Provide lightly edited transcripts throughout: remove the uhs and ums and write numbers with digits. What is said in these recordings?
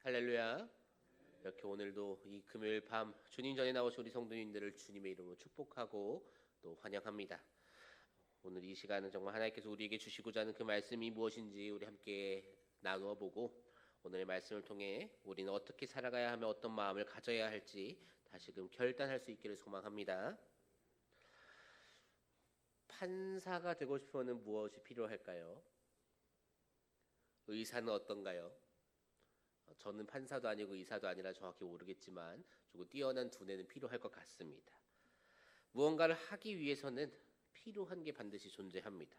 할렐루야. 이렇게 오늘도 이 금요일 밤 주님 전에 나오신 우리 성도님들을 주님의 이름으로 축복하고 또 환영합니다. 오늘 이 시간은 정말 하나님께서 우리에게 주시고자 하는 그 말씀이 무엇인지 우리 함께 나누어 보고, 오늘의 말씀을 통해 우리는 어떻게 살아가야 하며 어떤 마음을 가져야 할지 다시금 결단할 수 있기를 소망합니다. 판사가 되고 싶으면 무엇이 필요할까요? 의사는 어떤가요? 저는 판사도 아니고 의사도 아니라 정확히 모르겠지만 조금 뛰어난 두뇌는 필요할 것 같습니다. 무언가를 하기 위해서는 필요한 게 반드시 존재합니다.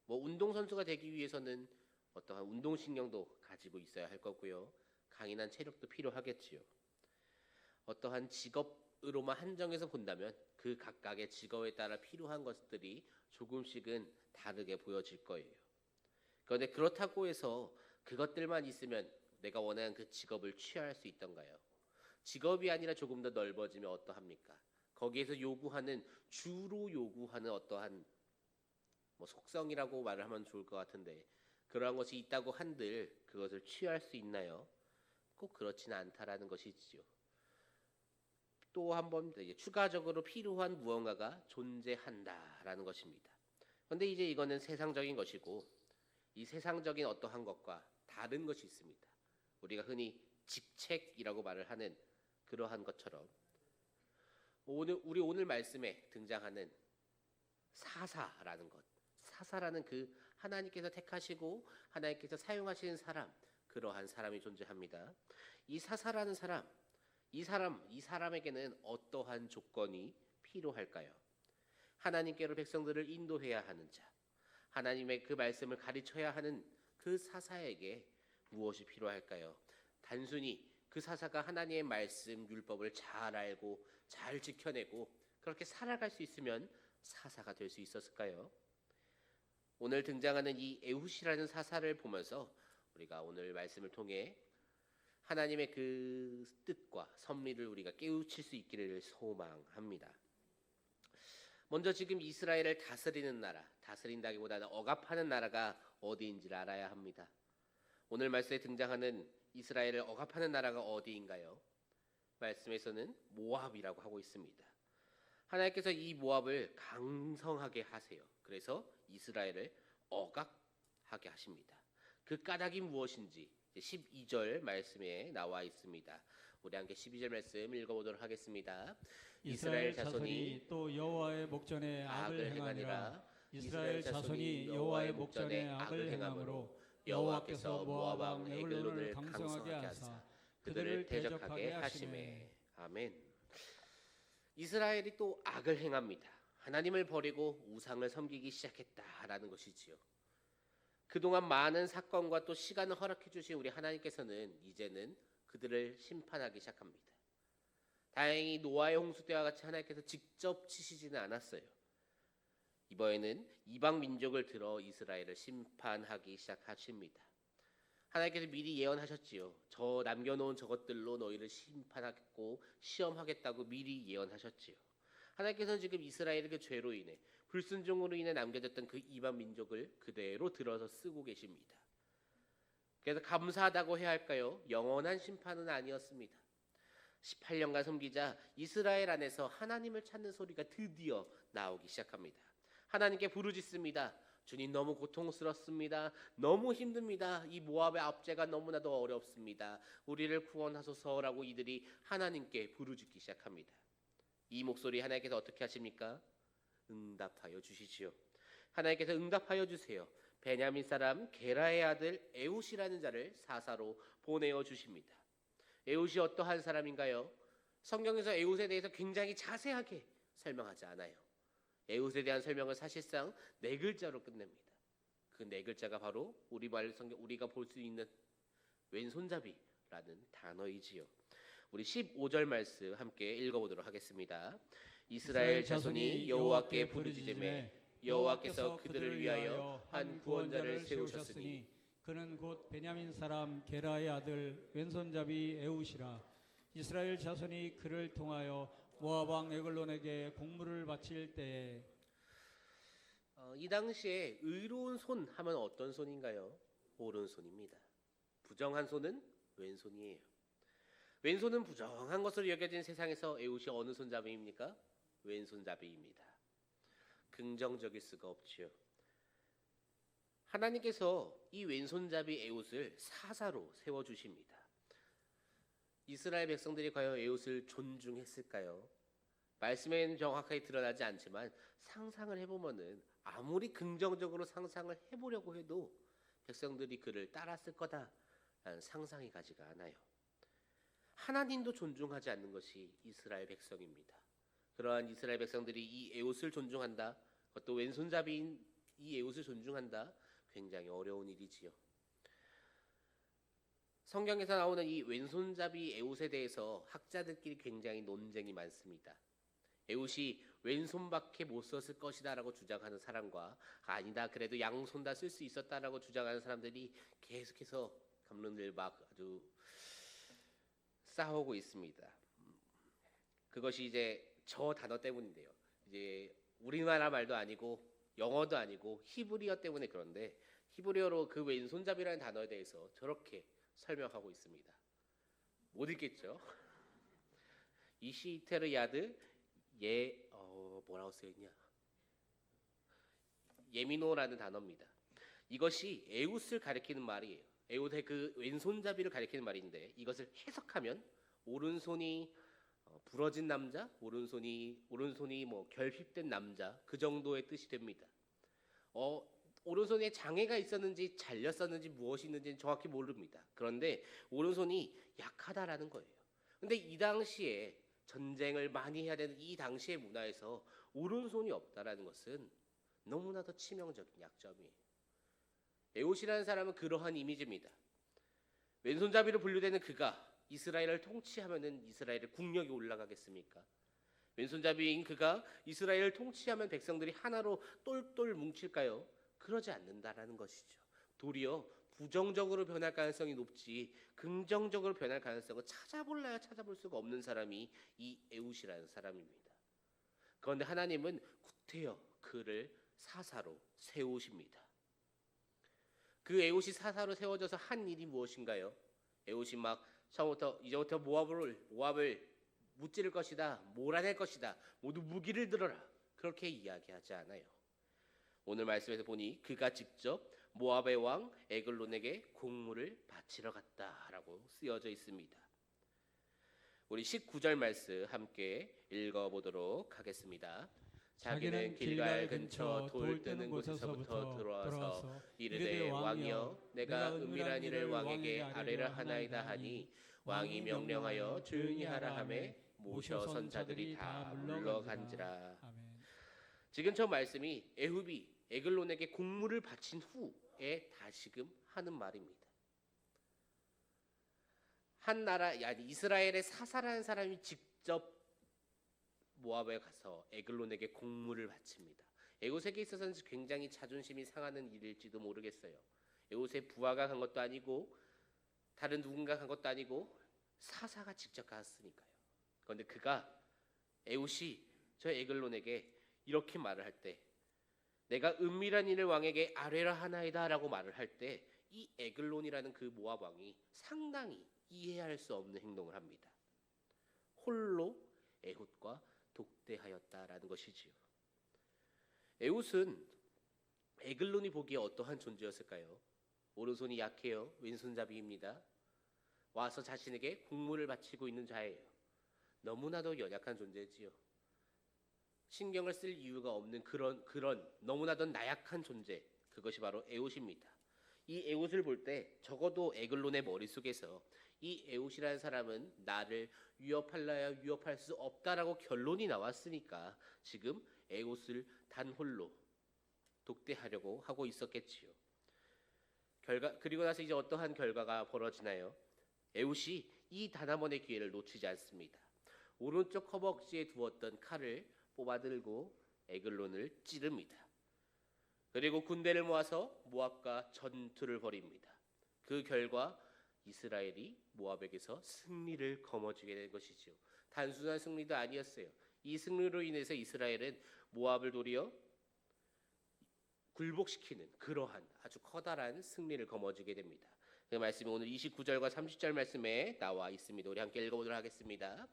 운동선수가 되기 위해서는 어떠한 운동신경도 가지고 있어야 할 거고요. 강인한 체력도 필요하겠지요. 어떠한 직업으로만 한정해서 본다면 그 각각의 직업에 따라 필요한 것들이 조금씩은 다르게 보여질 거예요. 그런데 그렇다고 해서 그것들만 있으면 내가 원하는 그 직업을 취할 수 있던가요? 직업이 아니라 조금 더 넓어지면 어떠합니까? 거기에서 주로 요구하는 어떠한 속성이라고 말을 하면 좋을 것 같은데, 그러한 것이 있다고 한들 그것을 취할 수 있나요? 꼭 그렇지는 않다라는 것이지요. 또 한 번 추가적으로 필요한 무언가가 존재한다라는 것입니다. 그런데 이제 이거는 세상적인 것이고, 이 세상적인 어떠한 것과 다른 것이 있습니다. 우리가 흔히 직책이라고 말을 하는 그러한 것처럼 우리 오늘 말씀에 등장하는 사사라는 것, 사사라는 그 하나님께서 택하시고 하나님께서 사용하시는 사람, 그러한 사람이 존재합니다. 이 사사라는 사람, 이 사람에게는 어떠한 조건이 필요할까요? 하나님께로 백성들을 인도해야 하는 자, 하나님의 그 말씀을 가르쳐야 하는 그 사사에게 무엇이 필요할까요? 단순히 그 사사가 하나님의 말씀, 율법을 잘 알고 잘 지켜내고 그렇게 살아갈 수 있으면 사사가 될 수 있었을까요? 오늘 등장하는 이 에훗이라는 사사를 보면서 우리가 오늘 말씀을 통해 하나님의 그 뜻과 섭리를 우리가 깨우칠 수 있기를 소망합니다. 먼저 지금 이스라엘을 다스리는 나라, 다스린다기보다는 억압하는 나라가 어디인지를 알아야 합니다. 오늘 말씀에 등장하는 이스라엘을 억압하는 나라가 어디인가요? 말씀에서는 모압이라고 하고 있습니다. 하나님께서 이 모압을 강성하게 하세요. 그래서 이스라엘을 억압하게 하십니다. 그 까닭이 무엇인지 12절 말씀에 나와 있습니다. 우리 함께 12절 말씀 읽어보도록 하겠습니다. 이스라엘 자손이 또 여호와의 목전에 악을 행하니라. 이스라엘 자손이 여호와의 목전에 악을 행함으로 여호와께서 모압 왕 에글론을 강성하게 하사 그들을 대적하게 하시매. 아멘. 이스라엘이 또 악을 행합니다. 하나님을 버리고 우상을 섬기기 시작했다라는 것이지요. 그동안 많은 사건과 또 시간을 허락해 주신 우리 하나님께서는 이제는 그들을 심판하기 시작합니다. 다행히 노아의 홍수 때와 같이 하나님께서 직접 치시지는 않았어요. 이번에는 이방 민족을 들어 이스라엘을 심판하기 시작하십니다. 하나님께서 미리 예언하셨지요. 저 남겨놓은 저것들로 너희를 심판하겠고 시험하겠다고 미리 예언하셨지요. 하나님께서는 지금 이스라엘의 그 죄로 인해, 불순종으로 인해 남겨졌던 그 이방 민족을 그대로 들어서 쓰고 계십니다. 그래서 감사하다고 해야 할까요? 영원한 심판은 아니었습니다. 18년간 섬기자 이스라엘 안에서 하나님을 찾는 소리가 드디어 나오기 시작합니다. 하나님께 부르짖습니다. 주님, 너무 고통스럽습니다. 너무 힘듭니다. 이 모압의 압제가 너무나도 어렵습니다. 우리를 구원하소서라고 이들이 하나님께 부르짖기 시작합니다. 이 목소리 하나님께서 어떻게 하십니까? 응답하여 주시지요. 하나님께서 응답하여 주세요. 베냐민 사람 게라의 아들 에훗이라는 자를 사사로 보내어 주십니다. 에훗이 어떠한 사람인가요? 성경에서 에훗에 대해서 굉장히 자세하게 설명하지 않아요. 에훗에 대한 설명을 사실상 4글자로 끝냅니다. 그 4글자가 바로 우리말 성경 우리가 볼 수 있는 왼손잡이라는 단어이지요. 우리 15절 말씀 함께 읽어보도록 하겠습니다. 이스라엘 자손이 여호와께 부르짖으매 여호와께서 그들을 위하여 한 구원자를 세우셨으니 그는 곧 베냐민 사람 게라의 아들 왼손잡이 에훗이라. 이스라엘 자손이 그를 통하여 모압 왕 에글론에게 공물을 바칠 때에. 이 당시에 의로운 손 하면 어떤 손인가요? 오른손입니다. 부정한 손은 왼손이에요. 왼손은 부정한 것으로 여겨진 세상에서 에훗이 어느 손잡이입니까? 왼손잡이입니다. 긍정적일 수가 없지요. 하나님께서 이 왼손잡이 에훗을 사사로 세워주십니다. 이스라엘 백성들이 과연 에훗을 존중했을까요? 말씀에는 정확하게 드러나지 않지만 상상을 해보면은 아무리 긍정적으로 상상을 해보려고 해도 백성들이 그를 따랐을 거다라는 상상이 가지가 않아요. 하나님도 존중하지 않는 것이 이스라엘 백성입니다. 그러한 이스라엘 백성들이 이 에훗을 존중한다, 그것도 왼손잡이인 이 에훗을 존중한다, 굉장히 어려운 일이지요. 성경에서 나오는 이 왼손잡이 에훗에 대해서 학자들끼리 굉장히 논쟁이 많습니다. 에훗이 왼손밖에 못 썼을 것이다라고 주장하는 사람과 아니다, 그래도 양손 다 쓸 수 있었다라고 주장하는 사람들이 계속해서 감론을 막 아주 싸우고 있습니다. 그것이 이제 저 단어 때문인데요. 이제 우리나라 말도 아니고 영어도 아니고 히브리어 때문에 그런데 히브리어로 그 왼손잡이라는 단어에 대해서 저렇게 설명하고 있습니다. 못 읽겠죠? 이시테르야드 뭐라고 쓰여있냐? 예미노라는 단어입니다. 이것이 에훗을 가리키는 말이에요. 에훗의 그 왼손잡이를 가리키는 말인데 이것을 해석하면 오른손이 부러진 남자, 오른손이 뭐 결핍된 남자, 그 정도의 뜻이 됩니다. 오른손에 장애가 있었는지 잘렸었는지 무엇이 있는지는 정확히 모릅니다. 그런데 오른손이 약하다라는 거예요. 근데 이 당시에 전쟁을 많이 해야 되는 이 당시의 문화에서 오른손이 없다라는 것은 너무나도 치명적인 약점이에요. 에훗이라는 사람은 그러한 이미지입니다. 왼손잡이로 분류되는 그가 이스라엘을 통치하면은 이스라엘의 국력이 올라가겠습니까? 왼손잡이인 그가 이스라엘을 통치하면 백성들이 하나로 똘똘 뭉칠까요? 그러지 않는다라는 것이죠. 도리어 부정적으로 변할 가능성이 높지 긍정적으로 변할 가능성은 찾아볼래야 찾아볼 수가 없는 사람이 이 에훗이라는 사람입니다. 그런데 하나님은 구태여 그를 사사로 세우십니다. 그 에훗이 사사로 세워져서 한 일이 무엇인가요? 에훗이 막 처음부터 이제부터 모압을 무찌를 것이다, 몰아낼 것이다, 모두 무기를 들어라, 그렇게 이야기하지 않아요. 오늘 말씀에서 보니 그가 직접 모압의 왕 에글론에게 공물을 바치러 갔다라고 쓰여져 있습니다. 우리 19절 말씀 함께 읽어보도록 하겠습니다. 자기는 길갈 근처 돌 뜨는 곳에서부터 들어와서 이르되 왕이여 내가 은밀한 일을 왕에게 아뢰라 하나이다 하니 왕이 명령하여 조용히 하라 하매 모셔 선자들이 다 물러간지라. 지금 저 말씀이 에훗이 에글론에게 공물을 바친 후에 다시금 하는 말입니다. 한 나라, 이스라엘의 사사라는 사람이 직접 모압에 가서 에글론에게 공물을 바칩니다. 에훗에게 있어서는 굉장히 자존심이 상하는 일일지도 모르겠어요. 에훗의 부하가 간 것도 아니고 다른 누군가 간 것도 아니고 사사가 직접 갔으니까요. 그런데 그가 에훗이 저 에글론에게 이렇게 말을 할 때, 내가 은밀한 일을 왕에게 아뢰라 하나이다 라고 말을 할 때 이 에글론이라는 그 모압 왕이 상당히 이해할 수 없는 행동을 합니다. 홀로 에훗과 독대하였다라는 것이지요. 에훗은 에글론이 보기에 어떠한 존재였을까요? 오른손이 약해요. 왼손잡이입니다. 와서 자신에게 공물을 바치고 있는 자예요. 너무나도 연약한 존재지요. 신경을 쓸 이유가 없는 그런 너무나도 나약한 존재, 그것이 바로 에훗입니다. 이 에훗을 볼 때 적어도 에글론의 머릿속에서 이 에훗이라는 사람은 나를 위협할라야 위협할 수 없다라고 결론이 나왔으니까 지금 에훗을 단홀로 독대하려고 하고 있었겠지요. 그리고 나서 이제 어떠한 결과가 벌어지나요? 에훗이 이 단 한 번의 기회를 놓치지 않습니다. 오른쪽 허벅지에 두었던 칼을 뽑아들고 에글론을 찌릅니다. 그리고 군대를 모아서 모압과 전투를 벌입니다. 그 결과 이스라엘이 모압에게서 승리를 거머쥐게 된 것이지요. 단순한 승리도 아니었어요. 이 승리로 인해서 이스라엘은 모압을 도리어 굴복시키는 그러한 아주 커다란 승리를 거머쥐게 됩니다. 그 말씀이 오늘 29절과 30절 말씀에 나와 있습니다. 우리 함께 읽어보도록 하겠습니다.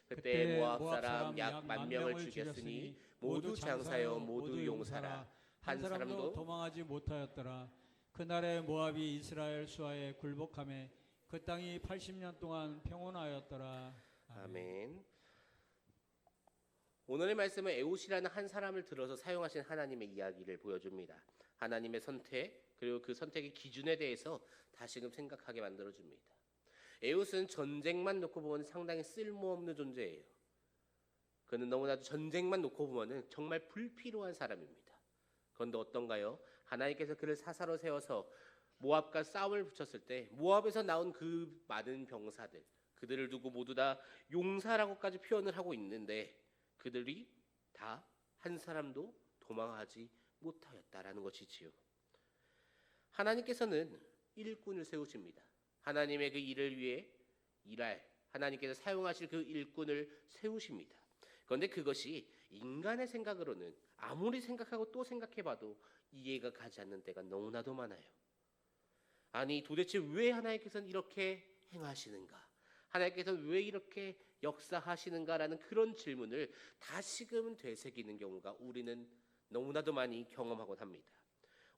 그때 모압 사람 약 10,000명을 죽였으니 모두 장사여 모두 용사라. 한 사람도 도망하지 못하였더라. 그날에 모압이 이스라엘 수하에 굴복하매 그 땅이 80년 동안 평온하였더라. 아멘. 오늘의 말씀은 에웃이라는 한 사람을 들어서 사용하신 하나님의 이야기를 보여줍니다. 하나님의 선택 그리고 그 선택의 기준에 대해서 다시금 생각하게 만들어줍니다. 에웃은 전쟁만 놓고 보면 상당히 쓸모없는 존재예요. 그는 너무나도 전쟁만 놓고 보면 정말 불필요한 사람입니다. 그런데 어떤가요? 하나님께서 그를 사사로 세워서 모압과 싸움을 붙였을 때 모압에서 나온 그 많은 병사들 그들을 두고 모두 다 용사라고까지 표현을 하고 있는데 그들이 다 한 사람도 도망하지 못하였다라는 것이지요. 하나님께서는 일꾼을 세우십니다. 하나님의 그 일을 위해 일할 하나님께서 사용하실 그 일꾼을 세우십니다. 그런데 그것이 인간의 생각으로는 아무리 생각하고 또 생각해봐도 이해가 가지 않는 때가 너무나도 많아요. 아니 도대체 왜 하나님께서는 이렇게 행하시는가? 하나님께서는 왜 이렇게 역사하시는가라는 그런 질문을 다시금 되새기는 경우가 우리는 너무나도 많이 경험하곤 합니다.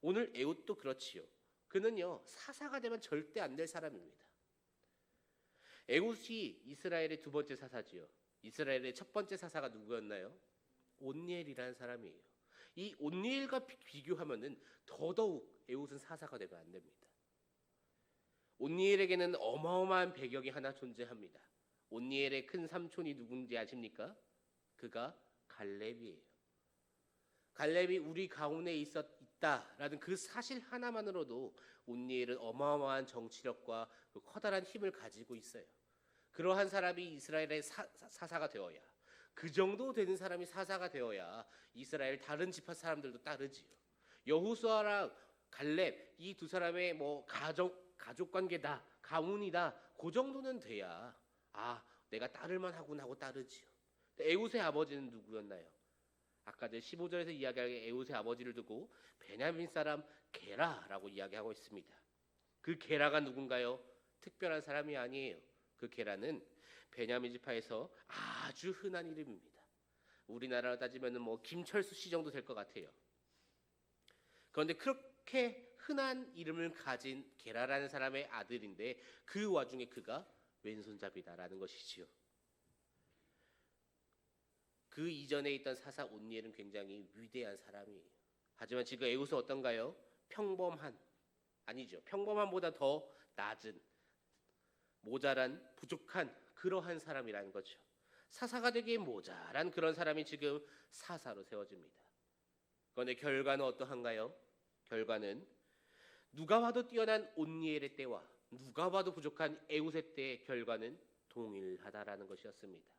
오늘 에웃도 그렇지요. 그는요 사사가 되면 절대 안 될 사람입니다. 에웃이 이스라엘의 두 번째 사사지요. 이스라엘의 첫 번째 사사가 누구였나요? 온니엘이라는 사람이에요. 이 온니엘과 비교하면은 더더욱 에웃은 사사가 되면 안 됩니다. 온니엘에게는 어마어마한 배경이 하나 존재합니다. 온니엘의 큰 삼촌이 누군지 아십니까? 그가 갈렙이에요. 갈렙이 우리 가운데 있다라는 그 사실 하나만으로도 온니엘은 어마어마한 정치력과 그 커다란 힘을 가지고 있어요. 그러한 사람이 이스라엘의 사사가 되어야 그 정도 되는 사람이 사사가 되어야 이스라엘 다른 지파 사람들도 따르지요. 여호수아랑 갈렙 이 두 사람의 뭐 가족 관계다, 가문이다 그 정도는 돼야 내가 따를만 하군 하고 따르지요. 에웃의 아버지는 누구였나요? 아까 15절에서 이야기한 에웃의 아버지를 두고 베냐민 사람 게라라고 이야기하고 있습니다. 그 게라가 누군가요? 특별한 사람이 아니에요. 그 게라는 베냐민 지파에서 아주 흔한 이름입니다. 우리나라로 따지면 뭐 김철수 씨 정도 될 것 같아요. 그런데 그렇게 흔한 이름을 가진 게라라는 사람의 아들인데 그 와중에 그가 왼손잡이다라는 것이지요. 그 이전에 있던 사사 온니엘은 굉장히 위대한 사람이에요. 하지만 지금 에웃은 어떤가요? 평범함보다 더 낮은 모자란 부족한 그러한 사람이라는 거죠. 사사가 되기에 모자란 그런 사람이 지금 사사로 세워집니다. 그런데 결과는 어떠한가요? 결과는 누가 봐도 뛰어난 온니엘의 때와 누가 봐도 부족한 에웃의 때의 결과는 동일하다라는 것이었습니다.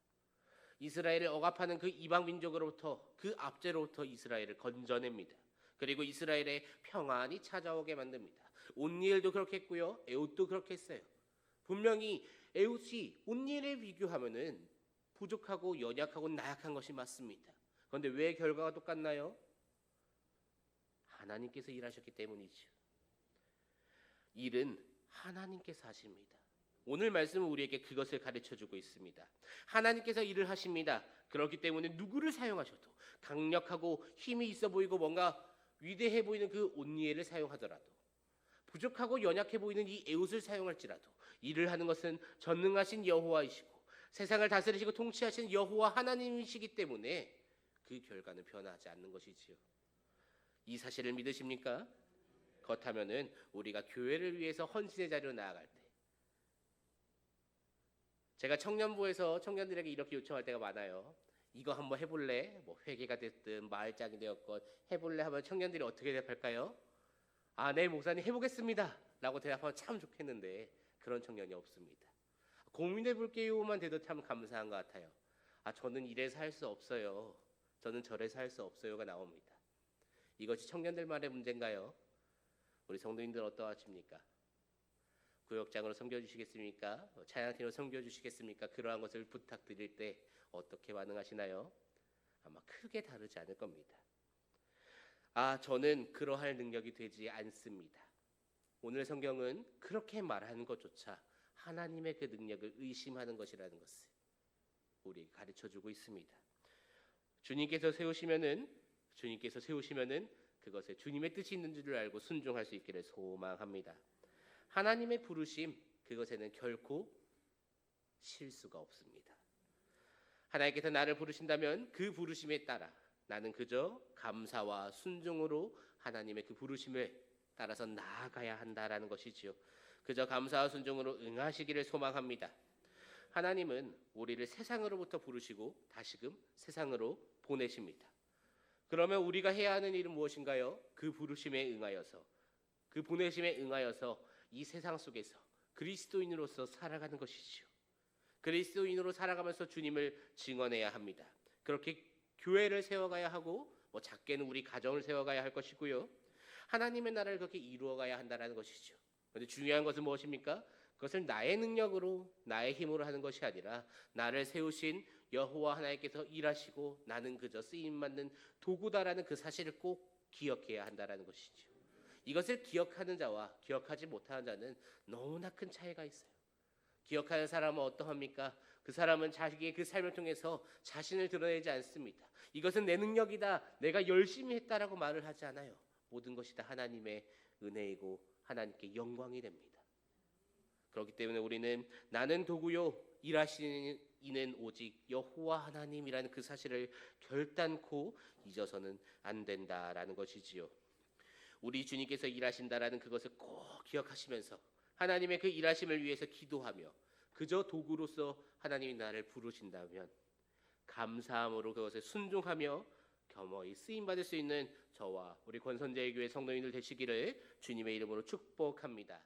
이스라엘을 억압하는 그 이방 민족으로부터 그 압제로부터 이스라엘을 건져냅니다. 그리고 이스라엘의 평안이 찾아오게 만듭니다. 온니엘도 그렇게 했고요. 에웃도 그렇게 했어요. 분명히 에웃이 온니엘에 비교하면은 부족하고 연약하고 나약한 것이 맞습니다. 그런데 왜 결과가 똑같나요? 하나님께서 일하셨기 때문이죠. 일은 하나님께서 하십니다. 오늘 말씀은 우리에게 그것을 가르쳐주고 있습니다. 하나님께서 일을 하십니다. 그렇기 때문에 누구를 사용하셔도 강력하고 힘이 있어 보이고 뭔가 위대해 보이는 그 온니엘을 사용하더라도 부족하고 연약해 보이는 이 에웃을 사용할지라도 일을 하는 것은 전능하신 여호와이시고 세상을 다스리시고 통치하신 여호와 하나님이시기 때문에 그 결과는 변하지 않는 것이지요. 이 사실을 믿으십니까? 그렇다면은 우리가 교회를 위해서 헌신의 자리로 나아갈 때 제가 청년부에서 청년들에게 이렇게 요청할 때가 많아요. 이거 한번 해볼래? 뭐 회계가 됐든 마을장이 되었건 해볼래 하면 청년들이 어떻게 대답할까요? 네 목사님 해보겠습니다 라고 대답하면 참 좋겠는데 그런 청년이 없습니다. 고민해볼게요만 돼도 참 감사한 것 같아요. 저는 이래서 할 수 없어요. 저는 저래서 할 수 없어요가 나옵니다. 이것이 청년들만의 문제인가요? 우리 성도님들 어떠하십니까? 구역장으로 섬겨주시겠습니까? 찬양팀으로 섬겨주시겠습니까? 그러한 것을 부탁드릴 때 어떻게 반응하시나요? 아마 크게 다르지 않을 겁니다. 저는 그러할 능력이 되지 않습니다. 오늘 성경은 그렇게 말하는 것조차 하나님의 그 능력을 의심하는 것이라는 것을 우리에게 가르쳐주고 있습니다. 주님께서 세우시면은 그것에 주님의 뜻이 있는 줄 알고 순종할 수 있기를 소망합니다. 하나님의 부르심, 그것에는 결코 실수가 없습니다. 하나님께서 나를 부르신다면 그 부르심에 따라 나는 그저 감사와 순종으로 하나님의 그 부르심을 따라서 나아가야 한다라는 것이지요. 그저 감사와 순종으로 응하시기를 소망합니다. 하나님은 우리를 세상으로부터 부르시고 다시금 세상으로 보내십니다. 그러면 우리가 해야 하는 일은 무엇인가요? 그 부르심에 응하여서, 그 보내심에 응하여서 이 세상 속에서 그리스도인으로서 살아가는 것이지요. 그리스도인으로 살아가면서 주님을 증언해야 합니다. 그렇게 교회를 세워가야 하고 작게는 우리 가정을 세워가야 할 것이고요. 하나님의 나라를 그렇게 이루어가야 한다는 것이죠. 그런데 중요한 것은 무엇입니까? 그것을 나의 능력으로 나의 힘으로 하는 것이 아니라 나를 세우신 여호와 하나님께서 일하시고 나는 그저 쓰임받는 도구다라는 그 사실을 꼭 기억해야 한다는 것이죠. 이것을 기억하는 자와 기억하지 못하는 자는 너무나 큰 차이가 있어요. 기억하는 사람은 어떠합니까? 그 사람은 자기의 그 삶을 통해서 자신을 드러내지 않습니다. 이것은 내 능력이다, 내가 열심히 했다라고 말을 하지 않아요. 모든 것이 다 하나님의 은혜이고 하나님께 영광이 됩니다. 그렇기 때문에 우리는 나는 도구요 일하시는 이는 오직 여호와 하나님이라는 그 사실을 결단코 잊어서는 안 된다라는 것이지요. 우리 주님께서 일하신다라는 그것을 꼭 기억하시면서 하나님의 그 일하심을 위해서 기도하며 그저 도구로서 하나님이 나를 부르신다면 감사함으로 그것에 순종하며 겸허히 쓰임받을 수 있는 저와 우리 권선제일교회 성도인들 되시기를 주님의 이름으로 축복합니다.